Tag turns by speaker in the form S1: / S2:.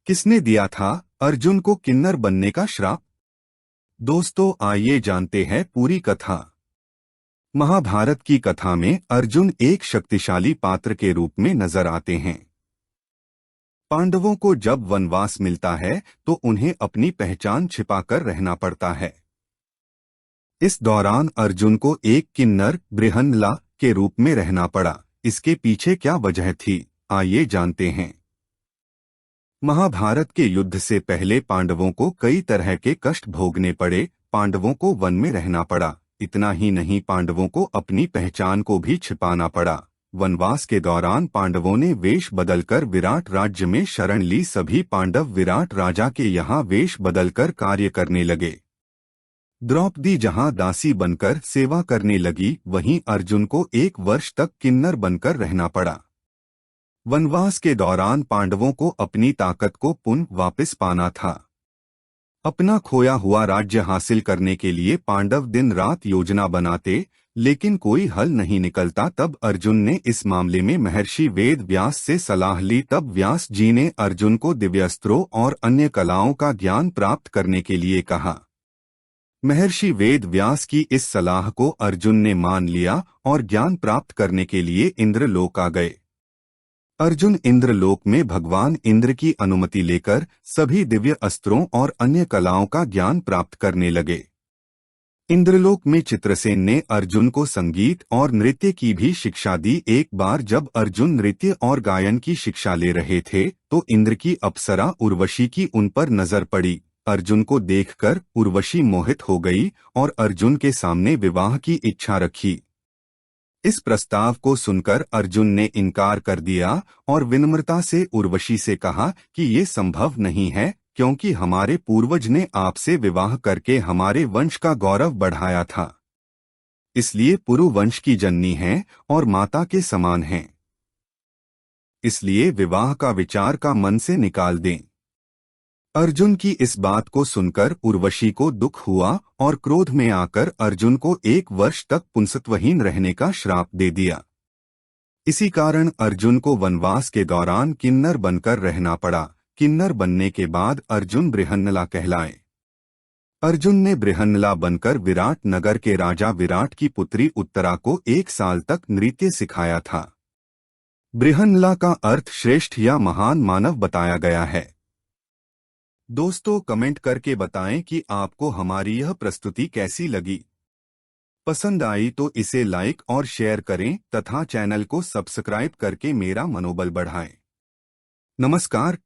S1: किसने दिया था अर्जुन को किन्नर बनने का श्राप? दोस्तों, आइए जानते हैं पूरी कथा। महाभारत की कथा में अर्जुन एक शक्तिशाली पात्र के रूप में नजर आते हैं। पांडवों को जब वनवास मिलता है तो उन्हें अपनी पहचान छिपाकर रहना पड़ता है। इस दौरान अर्जुन को एक किन्नर बृहन्नला के रूप में रहना पड़ा। इसके पीछे क्या वजह थी, आइए जानते हैं। महाभारत के युद्ध से पहले पांडवों को कई तरह के कष्ट भोगने पड़े। पांडवों को वन में रहना पड़ा। इतना ही नहीं, पांडवों को अपनी पहचान को भी छिपाना पड़ा। वनवास के दौरान पांडवों ने वेश बदलकर विराट राज्य में शरण ली। सभी पांडव विराट राजा के यहाँ वेश बदलकर कार्य करने लगे। द्रौपदी जहाँ दासी बनकर सेवा करने लगी, वहीं अर्जुन को 1 वर्ष तक किन्नर बनकर रहना पड़ा। वनवास के दौरान पांडवों को अपनी ताकत को पुनः वापस पाना था। अपना खोया हुआ राज्य हासिल करने के लिए पांडव दिन रात योजना बनाते, लेकिन कोई हल नहीं निकलता। तब अर्जुन ने इस मामले में महर्षि वेद व्यास से सलाह ली। तब व्यास जी ने अर्जुन को दिव्यास्त्रों और अन्य कलाओं का ज्ञान प्राप्त करने के लिए कहा। महर्षि वेद व्यास की इस सलाह को अर्जुन ने मान लिया और ज्ञान प्राप्त करने के लिए इंद्रलोक आ गए। अर्जुन इंद्रलोक में भगवान इंद्र की अनुमति लेकर सभी दिव्य अस्त्रों और अन्य कलाओं का ज्ञान प्राप्त करने लगे। इंद्रलोक में चित्रसेन ने अर्जुन को संगीत और नृत्य की भी शिक्षा दी। एक बार जब अर्जुन नृत्य और गायन की शिक्षा ले रहे थे तो इंद्र की अप्सरा उर्वशी की उन पर नजर पड़ी। अर्जुन को देखकर उर्वशी मोहित हो गई और अर्जुन के सामने विवाह की इच्छा रखी। इस प्रस्ताव को सुनकर अर्जुन ने इनकार कर दिया और विनम्रता से उर्वशी से कहा कि ये संभव नहीं है, क्योंकि हमारे पूर्वज ने आपसे विवाह करके हमारे वंश का गौरव बढ़ाया था। इसलिए पुरु वंश की जननी हैं और माता के समान हैं। इसलिए विवाह का विचार का मन से निकाल दें। अर्जुन की इस बात को सुनकर उर्वशी को दुख हुआ और क्रोध में आकर अर्जुन को 1 वर्ष तक पुंसत्वहीन रहने का श्राप दे दिया। इसी कारण अर्जुन को वनवास के दौरान किन्नर बनकर रहना पड़ा। किन्नर बनने के बाद अर्जुन बृहन्नला कहलाए। अर्जुन ने बृहन्नला बनकर विराट नगर के राजा विराट की पुत्री उत्तरा को 1 साल तक नृत्य सिखाया था। बृहन्नला का अर्थ श्रेष्ठ या महान मानव बताया गया है। दोस्तों, कमेंट करके बताएं कि आपको हमारी यह प्रस्तुति कैसी लगी। पसंद आई तो इसे लाइक और शेयर करें तथा चैनल को सब्सक्राइब करके मेरा मनोबल बढ़ाएं। नमस्कार।